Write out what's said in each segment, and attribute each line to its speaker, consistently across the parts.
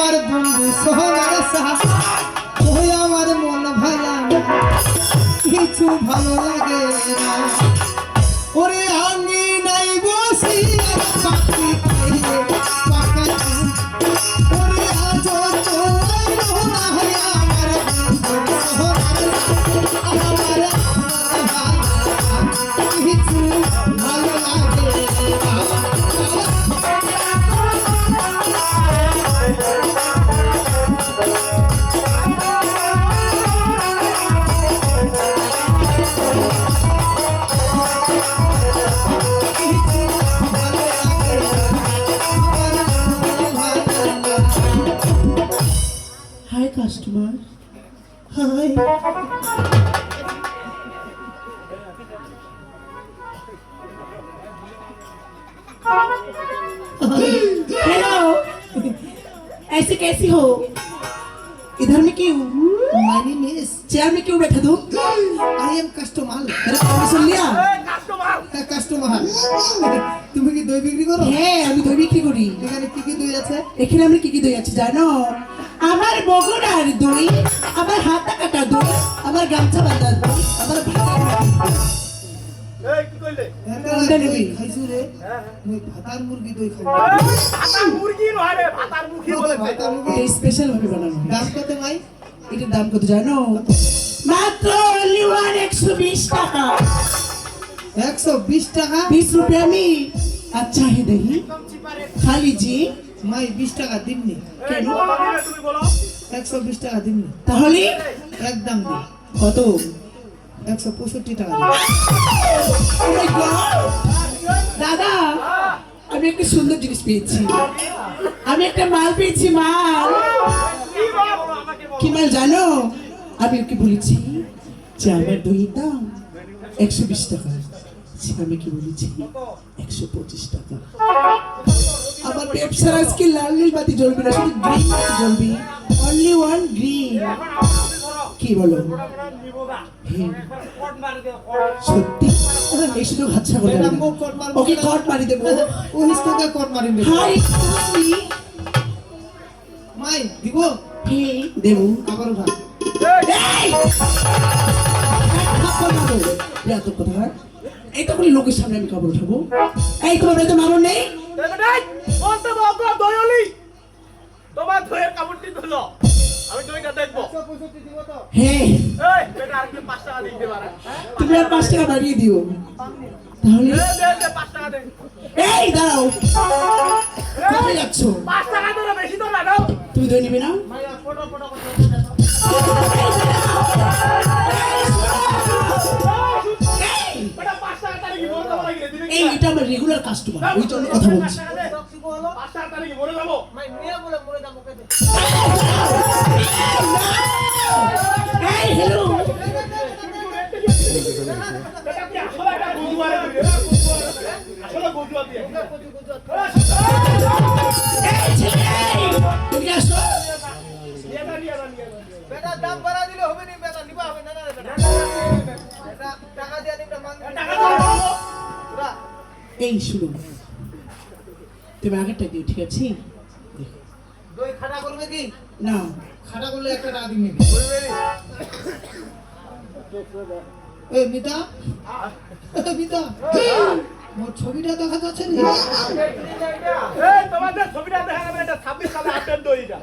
Speaker 1: আমার বন্ধু সোনার সাহা ওই আমার মন ভালা কিছু ভালো লাগে না ওরে আমি নাই বসি পাখি খাইয়ে পাকা ওরে আজ তো না হয় আমার বন্ধু সোনার আমার কিছু ভালো লাগে
Speaker 2: Hi, customer. Hi. हेलो ऐसे कैसी हो इधर में क्यों
Speaker 1: My name is
Speaker 2: चेयर में क्यों बैठा तुम
Speaker 1: I am customer
Speaker 2: मेरा काम सुन लिया
Speaker 1: কাস্টমার তুমি কি দই বিক্রি করো
Speaker 2: হ্যাঁ আমি দই বিক্রি করি
Speaker 1: এখানে কি কি দই আছে
Speaker 2: এখানে আমরা কি কি দই আছে জানো আমার বগুড়ার দই আমার হাতা কাটা দই আমার গামছা বাঁধা দই আমার
Speaker 3: এই কি কইলে
Speaker 2: কোনটা নিবি?
Speaker 1: খাইছু রে মই ভাতার মুরগি দই খাই
Speaker 3: ভাতার মুরগি নয় রে ভাতার মুখি বলেছে
Speaker 1: ভাতার মুরগি
Speaker 2: এটা স্পেশাল ভাবে বানানো
Speaker 1: দাম কত ভাই
Speaker 2: এটার দাম কত জানো মাত্র only 120 টাকা
Speaker 1: 120 টাকা
Speaker 2: 20 रुपया में अच्छा है दही खा लीजिए
Speaker 1: মাই 20 টাকা দিমনি
Speaker 3: কেন তুমি বলো
Speaker 1: 120 টাকা দিমনি
Speaker 2: তাহলে
Speaker 1: একদম দি
Speaker 2: কত
Speaker 1: 165 টাকা
Speaker 2: Oh my God! দাদা আমি একটা সুন্দর জিনিস পেয়েছি আমি একটা মাল পেয়েছি মাল
Speaker 3: কি বলো আমাকে বলো
Speaker 2: কি মাল জানো আমি ওকে বলেছি যে আমার দইয়ের দাম 120 টাকা সে আমি কি বলেছি 125 টাকা আমার ব্যবসার আজকে লাল নীল বাতি জ্বলবে না শুধু গ্রিন বাতি জ্বলবে অনলি ওয়ান গ্রিন কি বলো
Speaker 3: নিবোগা
Speaker 2: হ্যাঁ,
Speaker 3: কোট মার দে কোট
Speaker 2: সত্যি এই শুধু হাতছা করে
Speaker 1: ম্যাডাম, ও কট মারবো
Speaker 2: ওকে
Speaker 1: না।
Speaker 2: কট মারি দেবো
Speaker 1: ও হিস্টোকে কোট মারিম দে
Speaker 2: হাই তুমি
Speaker 1: মাই দিব
Speaker 2: হে দেবো
Speaker 1: আবার উঠা
Speaker 2: এই থাপ্পড় মারো এত কথা এই তো বলি লোকের সামনে আমি খবর উঠাবো এই তোমার তো মারো নেই
Speaker 3: এই বলতে বলতো দয়লি তোমার দইয়ের কাপড়টি ধুলো আমি দইটা দেখবো
Speaker 1: 165 দিব তো
Speaker 2: হ্যাঁ
Speaker 3: এই বেটা আর কি 5 টাকা দিতে পারে
Speaker 2: তুমি আর 5 টাকা বাড়িয়ে দিও তাহলে
Speaker 3: দে 5 টাকা দে
Speaker 2: এই দাও কোথায় যাচ্ছ
Speaker 3: 5 টাকা ধরে বেশি তো লাগাও
Speaker 2: তুমি দই নিবে না
Speaker 3: মাইয়া ফটো ফটো করে বেটা 5 টাকা তারিখ বলতে পারে কি দিলে
Speaker 2: এই এটা আমার রেগুলার কাস্টমার ওই জন্য কথা বলছি
Speaker 3: 5 টাকা তারিখ মরে যাবো মাই নিয়ে বলে মরে যাবো কে
Speaker 2: এই হ্যালো
Speaker 3: বেটা কি আসলে এটা বুঝবারে দিবে আসলে বুঝবা দিয়ে
Speaker 2: এই ছেলে তুমি আসো
Speaker 1: বেটা দাম বাড়া দিলে হবে নি বেটা নিবা হবে না না বেটা বেটা টাকা দিয়া দিবা মান পুরা
Speaker 2: এই শুনো তুমি আগেরটা দিও ঠিক আছে
Speaker 1: দই খাটা করবে কি
Speaker 2: না
Speaker 1: খাটা করলে একটা টাকা দিবি এই মিতা মিতা মোর ছবিটা দেখা যাচ্ছে নি
Speaker 3: এই তোমাদের ছবিটা দেখা যাবে এটা 26 সালে আপডেট দইটা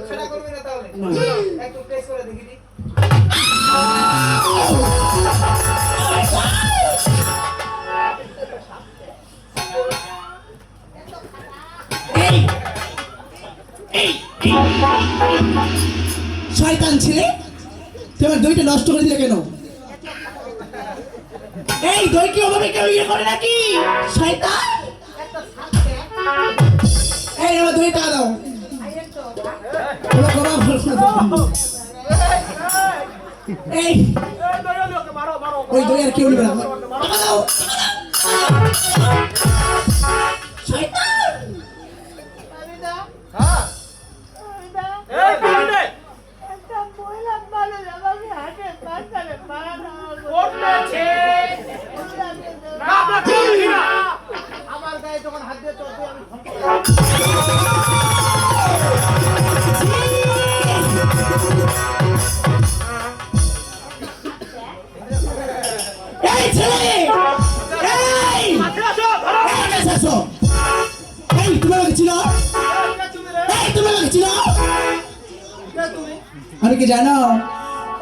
Speaker 1: খাটা করবে না তাহলে
Speaker 2: না
Speaker 1: একটু টেস্ট করে দেখি দি
Speaker 2: এই এই শয়তান ছেলে তোমার দইটা নষ্ট করে দিলে কেন এই দই কি ওভাবে কেউ ইয়ে করে নাকি শয়তান এই আমার দই টাকা দাও ওরা ভুল করে দাও। এই
Speaker 3: এই দইলি ওকে মারো মারো
Speaker 2: ওই দই আর কেউ নেবে না টাকা দাও শয়তান
Speaker 3: হ্যাঁ এই দিনে
Speaker 4: একটা মহিলা মানুষ আমাকে হাতে পাঁচটারে মারা
Speaker 3: করতেছে না আমরা করি না
Speaker 1: আমার গায়ে যখন হাত দিয়ে চলতে আমি
Speaker 2: তুমি আমাকে চিনো?
Speaker 1: কে তুমি?
Speaker 2: আমি কি জানো?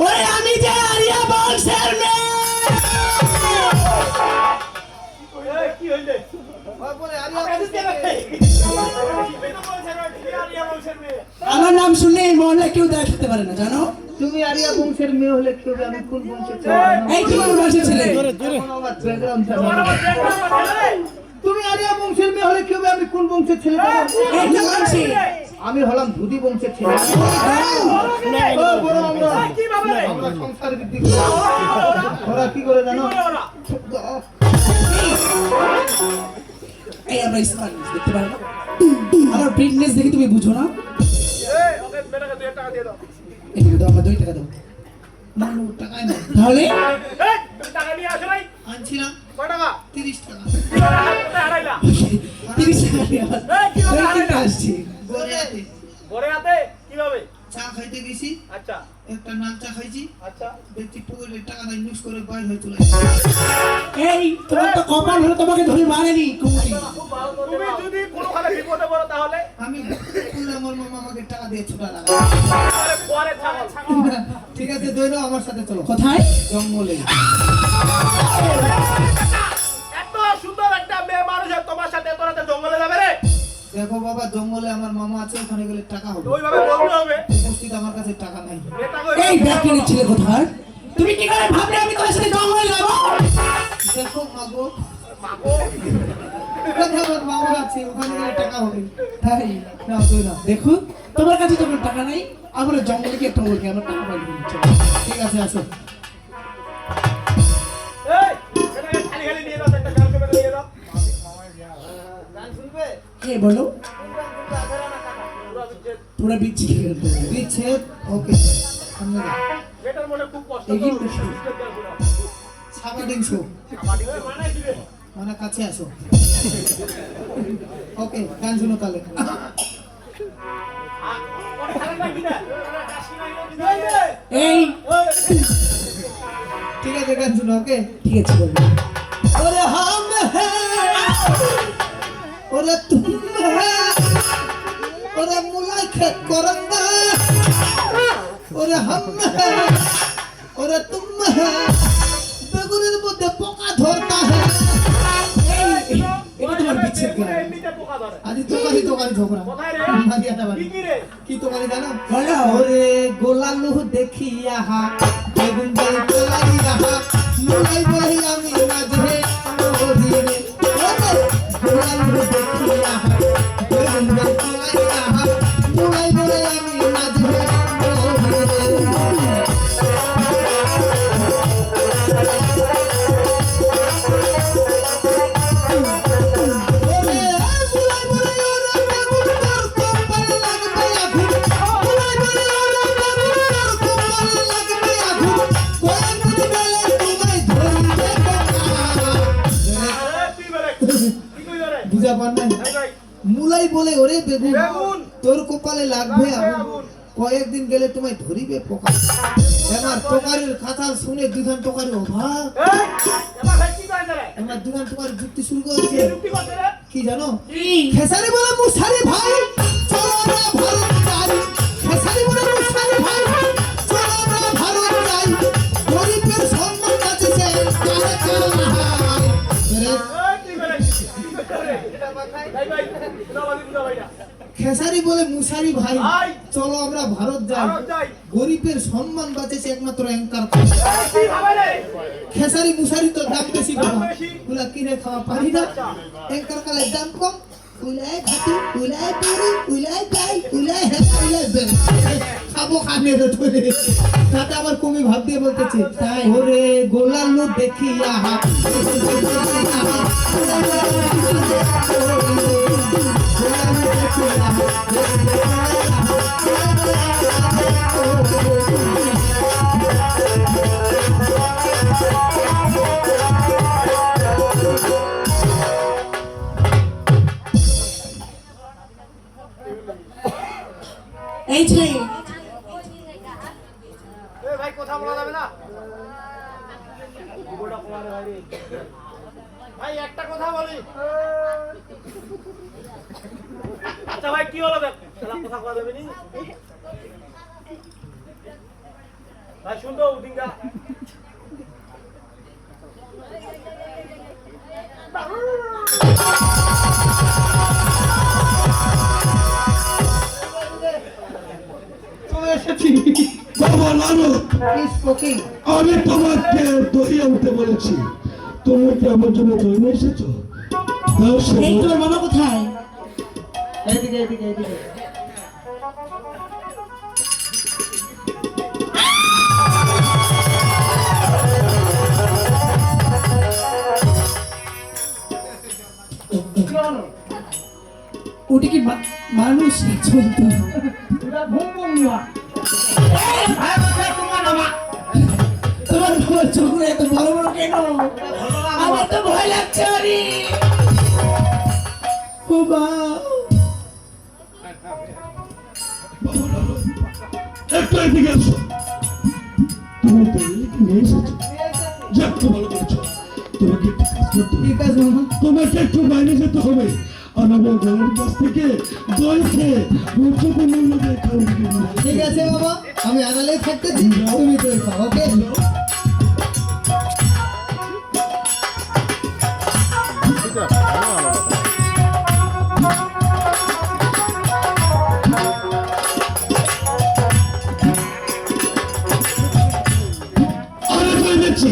Speaker 2: ওই আমি যে আরিয়া বংশের মেয়ে।
Speaker 3: এই, কি হইলে?
Speaker 1: ওই বলে আরিয়া বংশের মেয়ে।
Speaker 2: আমার নাম শুনলে এই মহল্লায় কেউ দেখতে পারে না, জানো?
Speaker 1: তুমি আরিয়া বংশের মেয়ে হলে কি হবে? আমি কোন বংশের ছেলে?
Speaker 2: এই তুমি কোন বংশের ছেলে?
Speaker 1: এখন আমার background জানো
Speaker 3: তোমার
Speaker 1: না।
Speaker 3: আমার দেখলাম না, ছেলে।
Speaker 1: তুমি আরিয়া বংশের মেয়ে হলে কি হবে? আমি কোন বংশের ছেলে? জানো?
Speaker 2: এই কি বলছি?
Speaker 1: আমি হলাম ধুতি বংশের ছেলে।
Speaker 3: বড় কি রে?
Speaker 1: ও বড় আমরা
Speaker 3: এই, কি ভাবে রে?
Speaker 1: আমরা সংসার ভিত্তিক। ওরা কি করে জানো?
Speaker 3: কি করে ওরা?
Speaker 2: এই আমরা স্মার্টনেস দেখতে পারো না? আমার ফিটনেস দেখে তুমি বুঝো না?
Speaker 3: এই, ওকে বেটাকে 2 টাকা দিয়ে দাও।
Speaker 2: এদিকে দাও, আমার 2 টাকা দাও।
Speaker 1: না, না, টাকাই নাই।
Speaker 2: তাহলে
Speaker 3: এই, তুমি টাকা নিয়ে আসো নাই?
Speaker 1: আনছিলাম
Speaker 3: কয় টাকা?
Speaker 1: 30 টাকা।
Speaker 3: কি করে কোথায় হারাইলা?
Speaker 2: 30 টাকা দিয়ে আমার
Speaker 3: এই, কি ভাবে
Speaker 2: ওই কিনতে
Speaker 3: হারাইলা?
Speaker 2: আসছি।
Speaker 1: গড়িয়াতে
Speaker 3: ঘরে হাতে কিভাবে?
Speaker 1: চা খাইতে গেছি,
Speaker 3: আচ্ছা,
Speaker 1: একটা লাল চা খাইছি,
Speaker 3: আচ্ছা।
Speaker 1: দেখছি পকেটে টাকা নাই, মিক্স করে বাইর হয়ে চলে
Speaker 2: এই তোমার তো কপাল হলো তোমাকে ধরে মারেনি কুমুটি।
Speaker 3: তুমি যদি কোনোখানে বিপদে পড়ো তাহলে
Speaker 1: আমি আমার মামা আমাকে টাকা দিয়ে ছোটা লাগা।
Speaker 3: পরে ছাগল।
Speaker 1: ঠিক আছে দৈনো আমার সাথে চলো
Speaker 2: কোথায়?
Speaker 1: জঙ্গলে।
Speaker 3: এত সুন্দর একটা মেয়ে মানুষ আর তোমার সাথে এত রাতে জঙ্গলে যাবে রে?
Speaker 1: দেখো বাবা, জঙ্গলে আমার মামা আছে, ওখানে গেলে টাকা হবে।
Speaker 3: ওইভাবে বলতে হবে।
Speaker 1: উপস্থিত আমার কাছে টাকা নাই।
Speaker 3: মেয়েটাকে
Speaker 2: এই
Speaker 3: ওইভাবে
Speaker 2: ব্যাকটেরিয়া ছেলে কোথায়? তুমি কি করে ভাবলে আমি তোমার সাথে জঙ্গলে যাবো?
Speaker 1: দেখো মাগো,
Speaker 3: মাগো।
Speaker 1: ওখানে আমার মামা আছে, ওখানে গেলে টাকা হবে।
Speaker 2: তাই
Speaker 1: না দৈনো,
Speaker 2: দেখো তোমার কাছে যখন টাকা নাই, আমরা জঙ্গলে গিয়ে টঙ্গল গিয়ে আমরা টাকা পাই দিচ্ছি।
Speaker 1: ঠিক আছে আসো।
Speaker 3: এই, মেয়েটাকে খালি খালি নিয়ে দাও, একটা গান করে নিয়ে দাও।
Speaker 1: গান শুনবে?
Speaker 2: কে বলো?
Speaker 3: পুরা বিচ্ছেদ।
Speaker 2: তোরা বিচ্ছি
Speaker 1: বিচ্ছেদ, ওকে। সামনে যাও।
Speaker 3: মেয়েটার মনে খুব কষ্ট তো।
Speaker 2: এগিয়ে বসো।
Speaker 3: বিচ্ছেদ দেওয়া পুরো।
Speaker 1: সাবাডিং শো,
Speaker 3: এই, মানে কি রে?
Speaker 1: মানে কাছে আসো। ওকে, গান শুনো তাহলে।
Speaker 3: ওর খালেটা কি রে? ওরা হাসি নাই না, কি নাই রে?
Speaker 2: এই
Speaker 1: ঠিক আছে, গান শুনো, ওকে।
Speaker 2: ঠিক আছে বলো।
Speaker 1: ওরে হাম হ্যাঁ, ওরে তুম হ্যাঁ, ওরে মুলাই খেত করন্দা, ওরে হাম হ্যাঁ, ওরে তুম হ্যাঁ, বেগুনের মধ্যে পোকা ধরতা হ্যাঁ।
Speaker 2: এটা তোমার বিচ্ছেদ
Speaker 3: বেগুনে
Speaker 2: গান।
Speaker 3: এমনিতে পোকা ধরে।
Speaker 1: আজি তোকারি তোকারি ঝগড়া।
Speaker 3: কোথায় রে?
Speaker 1: মাগিয়াটা বাড়ি।
Speaker 3: কি কি রে?
Speaker 1: কি তোকারি জানো?
Speaker 2: বলো।
Speaker 1: ওরে গোলালু দেখিয়া হা, বেগুন বাড়ি তোলাই রাহা, মুলাই বলি আমি মাঝে ওরে রে। ওরে গোলালু দেখিয়া হা, বেগুন বাড়ি তোলাই রাহা, মুলাই বলি আমি মাঝে ওরে রে।
Speaker 3: আরে, তুই বেরে। কি কইলো রে?
Speaker 1: বুঝা পান নাই?
Speaker 3: এই ভাই,
Speaker 1: মুলাই বলে ওরে বেগুন,
Speaker 3: বেগুন।
Speaker 1: তোর কপালে লাগবে
Speaker 3: লাগবে
Speaker 1: আগুন,
Speaker 3: আগুন।
Speaker 1: কয়েকদিন গেলে তোমায় ধরিবে পোকা। এবার তোকারির কথা শুনে দুখান তোকারি অভাব,
Speaker 3: এই, এবার ভাই কি কইছে রে?
Speaker 1: এবার দুখান তোকারি যুক্তি শুরু করেছে।
Speaker 3: এই যুক্তি করছে রে?
Speaker 1: কি জানো?
Speaker 2: কি?
Speaker 1: খেসারি বলে মুসারি ভাই, চলো আমরা ভারত যাই। খেসারি বলে মুসারি ভাই, চলো আমরা ভারত যাই। গরিবের সম্মান বাঁচিয়েছে কারে কারে হাই।
Speaker 3: এই, তুই বেরে। কি কইছে রে? এই ভাই, বুঝা ভাই না।
Speaker 1: খেসারি বলে মুসারি ভাই,
Speaker 3: ভাই।
Speaker 1: চলো আমরা ভারত যাই।
Speaker 3: ভারত যাই।
Speaker 1: গরিবের সম্মান বাঁচেছে একমাত্র অ্যাঙ্কার।
Speaker 3: এই, কি ভাবে রে?
Speaker 1: খেসারি মুসারি তো দাম বেশি
Speaker 3: দাম
Speaker 1: বাবা,
Speaker 3: বেশি।
Speaker 1: ওগুলা কিনে খাওয়া পারি না। অ্যাঙ্কার কালের দাম কম, উলাই খাতি, উলাই পুরি, উলাই গাই, উলাই হেড, উলাই বেল। খাবো খানে রে তোরে। তাতে আবার কমি ভাব দিয়ে বলতেছে, তাই ওরে গোলালু দেখিয়া হা,
Speaker 2: এই ছেলে
Speaker 3: এই ভাই, কথা বলা যাবে না? ভিডিওটা কমা রে ভাই রে। ভাই, একটা কথা বলি। আচ্ছা ভাই, কি হলো দেখ? শালা কথা কওয়া যাবে নি ভাই শুন তো উদিঙ্গা
Speaker 1: চলে এসেছি
Speaker 2: বাবা লালু
Speaker 1: স্পোকিং
Speaker 2: আমি তোমাকে দই আনতে বলেছি, তুমি কি আমার জন্য দই নিয়ে এসেছো? দাও সে
Speaker 5: এই তোর মামা কোথায়?
Speaker 1: এইদিকে এইদিকে এইদিকে
Speaker 5: ওটা কি মানুষ না জন্তু?
Speaker 1: এটা ঘুম ঘুম না
Speaker 5: তোমার চোখগুলো এত বড় বড় কেন? আমার তো ভয় লাগছে আরে ও বাবা
Speaker 2: একটু এদিকে এসো। তুমি দই নিয়ে এসেছো, যাক তো ভালো করেছো। তোমাকে একটু কাজ করতে হবে।
Speaker 1: ঠিক আছে মামা
Speaker 2: তোমাকে একটু বাইরে যেতে হবে, আর আমার গলার কাছ থেকে দই খেয়ে উচ্চত মূল্য দিয়ে খাওয়া
Speaker 1: ঠিক আছে বাবা আমি আড়ালেই থাকতেছি তুমি তো খাও ওকে
Speaker 2: আরে ভেবেছি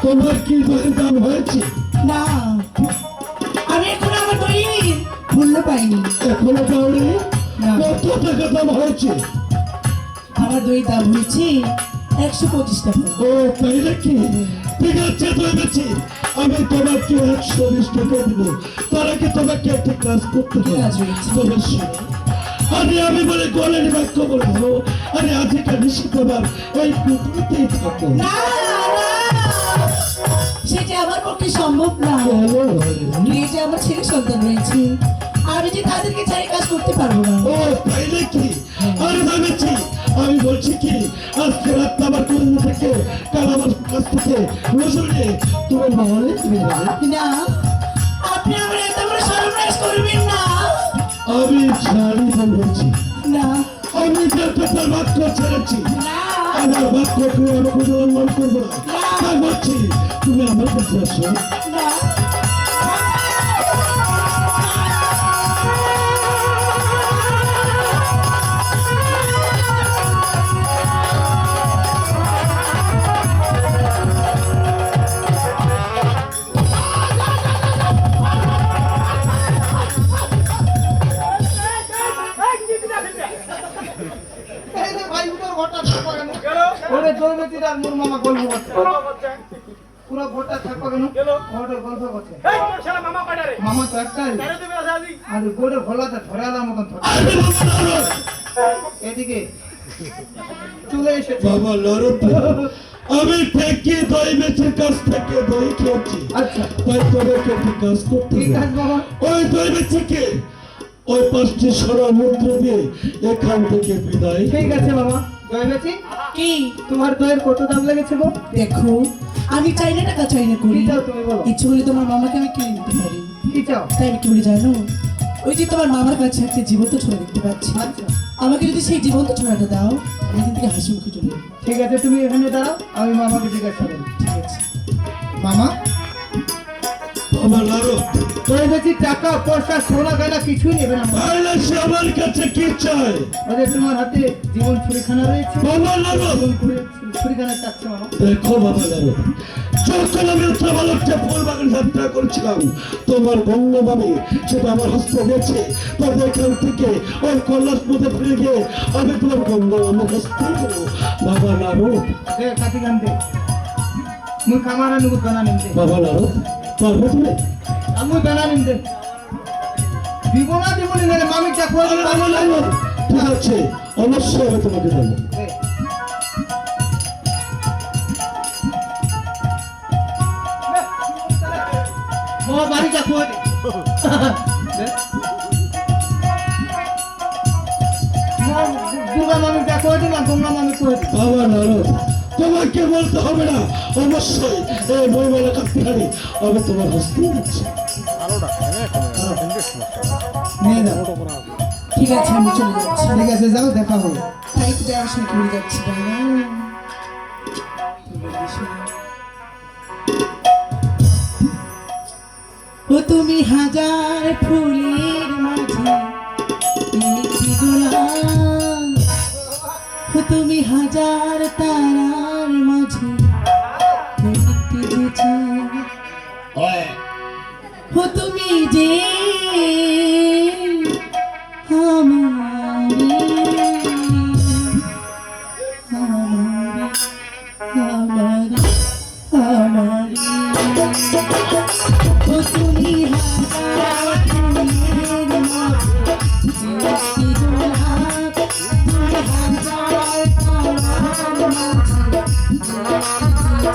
Speaker 2: তোমার কি দইয়ের দাম হয়েছে?
Speaker 5: না আমি এখন আমার দইয়ের মূল্য পাইনি।
Speaker 2: এখনো পাওনি?
Speaker 5: না।
Speaker 2: কত টাকা দাম হয়েছে?
Speaker 5: আমার দইয়ের দাম হয়েছে 125 টাকা।
Speaker 2: ও তাই নাকি? ঠিক আছে ভেবেছি আমি তোমাকে 120 টাকা দেবো, তার আগে তোমাকে একটা কাজ করতে
Speaker 5: কি
Speaker 2: হবে।
Speaker 5: কাজ হয়েছে?
Speaker 2: তবে শোনো, আরে আমি বলে গলের বাক্য বলবো, আরে আজকে বেশি তোমার ওই পুকুরতেই থাকো।
Speaker 5: না না সেটা আমার পক্ষে সম্ভব না। এই যে আমার ছেলে সন্তান রয়েছে, আমি যে তাদেরকে ছাড়া কাজ করতে পারবো না।
Speaker 2: ও তাই নাকি? আরে ভেবেছি আমি বলছি কি আজকে রাত আমার কোন থেকে কাল আমার কাছ থেকে রসুনে তোমার মহলে তুমি যাবে।
Speaker 5: না আপনি আমার এত বড় সর্বনাশ করবেন না।
Speaker 2: আমি ছাড়ি বলছি,
Speaker 5: না
Speaker 2: আমি যে তোমার বাক্য ছেড়েছি,
Speaker 5: না
Speaker 2: আমার বাক্য তুমি আমি কোনো অনুমান করবো না। তাই বলছি তুমি আমার কাছে আসো।
Speaker 5: না
Speaker 1: এই যে ভাই উঠো ঘরটা থাকবা কেন
Speaker 3: গেল
Speaker 1: ওরে দৌলতির আর মোর মামা গল্প করছে
Speaker 3: কথা করছে
Speaker 1: পুরো ঘরটা থাকবা কেন
Speaker 3: গেল
Speaker 1: ঘরটা গল্প করছে
Speaker 3: এই তোর শালা মামা কয়টা রে
Speaker 1: মামা তো একটাই
Speaker 3: কেন তুমি আসা আছি
Speaker 1: আর গোড়ে ভোলাতে ধরে আলার মতন ধরে
Speaker 2: আরে বাবা লালু,
Speaker 1: এদিকে চলে এসেছে
Speaker 2: বাবা লালু, আমি থেকে দই বেচের কাছ থেকে দই খেয়েছি,
Speaker 1: আচ্ছা
Speaker 2: তাই তোমাকে একটু কাজ করতে
Speaker 1: ঠিক আছে
Speaker 2: হবে।
Speaker 1: বাবা
Speaker 2: ওই দই বেচেকে ওই 5টি সোনা মুদ্র দিয়ে এখান থেকে বিদায়।
Speaker 1: ঠিক আছে বাবা দই বেচি
Speaker 5: কি
Speaker 1: তোমার দইয়ের কত দাম লেগেছে গো
Speaker 5: দেখো আমি চাই না টাকা চাই না করি,
Speaker 1: কি চাও তুমি বলো
Speaker 5: ইচ্ছে হলে তোমার মামাকে আমি কিনে নিতে পারি।
Speaker 1: কি চাও
Speaker 5: তাই আমি কি বলি জানো, ওই যে তোমার মামার কাছে একটা জীবন্ত ছোড়া দেখতে পাচ্ছি,
Speaker 1: আচ্ছা
Speaker 5: আমাকে যদি সেই জীবন্ত ছোড়াটা দাও আমি এখান থেকে হাসি মুখে চলে যাবো।
Speaker 1: ঠিক আছে তুমি এখানে দাঁড়াও আমি মামাকে জিজ্ঞাসা করি
Speaker 5: ঠিক আছে
Speaker 1: মামা
Speaker 2: বাবা লালু,
Speaker 1: দই বেচি টাকা পয়সা সোনা গয়না কিছুই নেবে না
Speaker 2: তাহলে সে আমার কাছে কি চায়?
Speaker 1: ওদের তোমার হাতে জীবন ছুরিখানা রয়েছে
Speaker 2: বাবা লালু,
Speaker 1: ছুরিখানা চাচ্ছে মামা
Speaker 2: দেখো বাবা লালু, যখন আমি উত্তরবালককে ফুলবাগান যাত্রা করছিলাম, তোমার গঙ্গাবাবু সেটা আমার হস্তে গেছে, তবে এখান থেকে ওই কল্যাণ মধ্যে ফিরে গিয়ে আমি তোমার গঙ্গা আমার হস্তে দেবো। বাবা লালু,
Speaker 1: দে কাটি গান দে মুই কামারা নুকু গানা নিমতে
Speaker 2: বাবা লালু, পারবে তুমি?
Speaker 1: আমি গানা নিমতে দিব না মামি চাকু
Speaker 2: আরে বাবা লালু, ঠিক আছে, অবশ্যই আমি তোমাকে দেবো।
Speaker 1: বাবা বাড়ি চাকু দুর্গা মামি চাকু না গঙ্গা মামি করে দি
Speaker 2: বাবা লালু, তোমাকে বলতে হবে না, অবশ্যই এই বইমেলা কাটতে পারি আমি তোমার হস্তে দিচ্ছি।
Speaker 1: নিয়ে যাও
Speaker 5: ঠিক আছে আমি চলে যাচ্ছি
Speaker 1: ঠিক আছে যাও, দেখা হবে।
Speaker 5: তাই তো যাওয়ার সময় ঘুরে যাচ্ছি তাই না? ও তুমি হাজার ফুলের মাঝে একটি গোলাপ, ও তুমি হাজার তারার মাঝে একটি যে চাঁদ, ও তুমি যে আমারে আমারে আমারে আমারে ও তুমি হাজার ফুলের মাঝে একটি গোলাপ, তুমি হাজার তারার মাঝে একটি যে চাঁদ, তুমি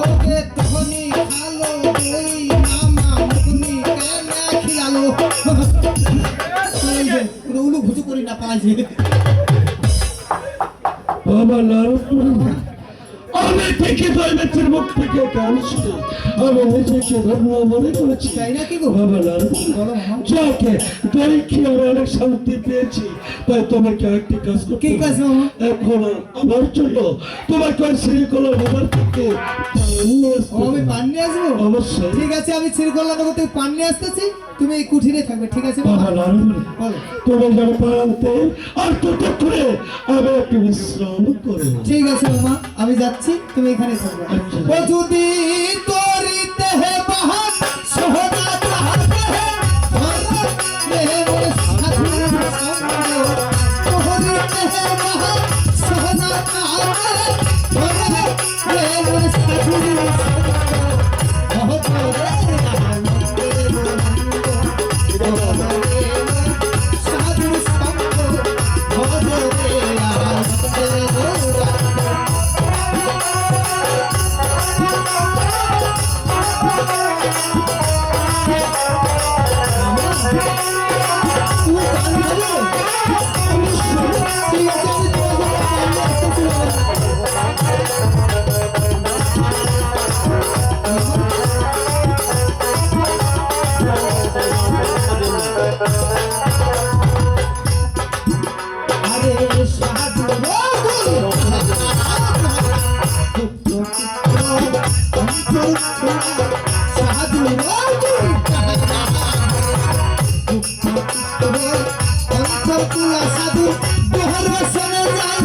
Speaker 1: ওকে তখনই খালো দই মামা মুকুনি কেনে খিলালো। এই যে উলু ঘুচু করি না পাইছে।
Speaker 2: বাবা লালন, আমি থেকে দৈবের মুখ থেকে গান শুনে আমি নিজেকে ধর্ম মনে করেছি।
Speaker 1: তাই নাকি গো?
Speaker 2: বাবা লালন,
Speaker 1: বলো মামা।
Speaker 2: যাকে দই খেয়ে আমি অনেক শান্তি পেয়েছি, তাই তোমাকে একটি কাজ করতে
Speaker 1: কি
Speaker 2: হবে।
Speaker 1: কাজ মামা?
Speaker 2: এখন আমার জন্য তোমাকে ওই শ্রীকলা নগর থেকে পান নিয়ে আসতে
Speaker 1: ও, আমি
Speaker 2: হবে।
Speaker 1: পান নিয়ে আসবো?
Speaker 2: অবশ্যই।
Speaker 1: ঠিক আছে, আমি শ্রীকল্লা নগর থেকে পান নিয়ে আসতেছি, তুমি এই কুঠিরে থাকবে, ঠিক আছে মামা?
Speaker 2: বাবা লালন,
Speaker 1: বলো।
Speaker 2: তুমি যেন পানতে আর ততক্ষণে আমি একটু বিশ্রাম করো।
Speaker 1: ঠিক আছে মামা, আমি যাচ্ছি, তুমি এখানে থাকবে।
Speaker 2: আচ্ছা।
Speaker 1: ও যদি তোরিতে হে বাহার সোহনা চাহতে হে ভরত হে মোর সাথী সঙ্গে, তোরিতে হে বাহার সোহনা চাহতে হে ভরত হে মোর সাথী সঙ্গে, বহুত রে সাধু সঙ্গ, বহুত রে আরে সাধু সাধু সাধু দোহর বসনে যাই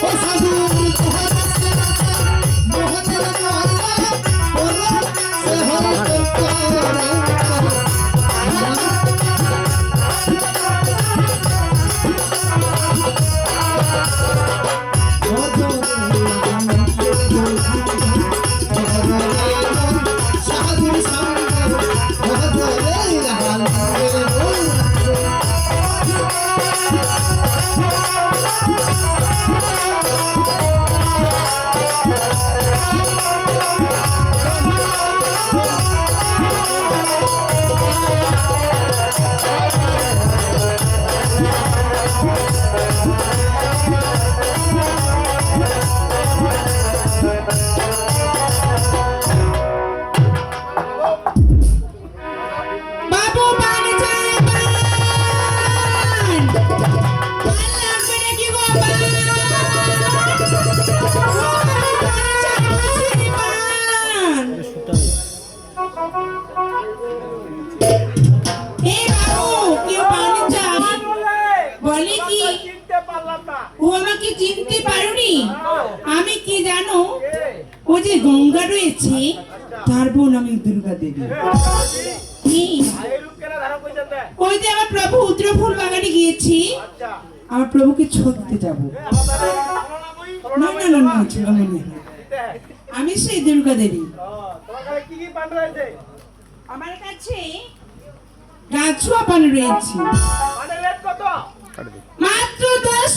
Speaker 1: ও সাধু দোহর বসনে মোহনের মালা সে হরি
Speaker 5: বাবু পান চাই পান, পান লাগবে নাকি গো পান? পান চাই বলছি পান। এই বাবু কেউ পান চাই? বলে কি?
Speaker 3: চিনতে পারলাম না।
Speaker 5: ও আমাকে চিনতে পারোনি? আমি কি জানো? ও
Speaker 2: ওই যে গঙ্গা রয়েছে তার বোন আমি দুর্গা দেবী।
Speaker 5: কি?
Speaker 3: এই রূপ কেনা ধারণ কইছেন দে
Speaker 2: ওই যে আমার প্রভু উত্তরফুল বাগানে গিয়েছি,
Speaker 3: আচ্ছা
Speaker 2: আমার প্রভুকে ছুঁতে যাব। না না না না ছোড়ামণি, আমি সেই দুর্গা দেবী।
Speaker 3: তোমার কাছে কি কি পান রয়েছে
Speaker 2: আমার কাছে গাছুয়া পান রয়েছে
Speaker 3: মানে রেট কত
Speaker 2: মাত্র 10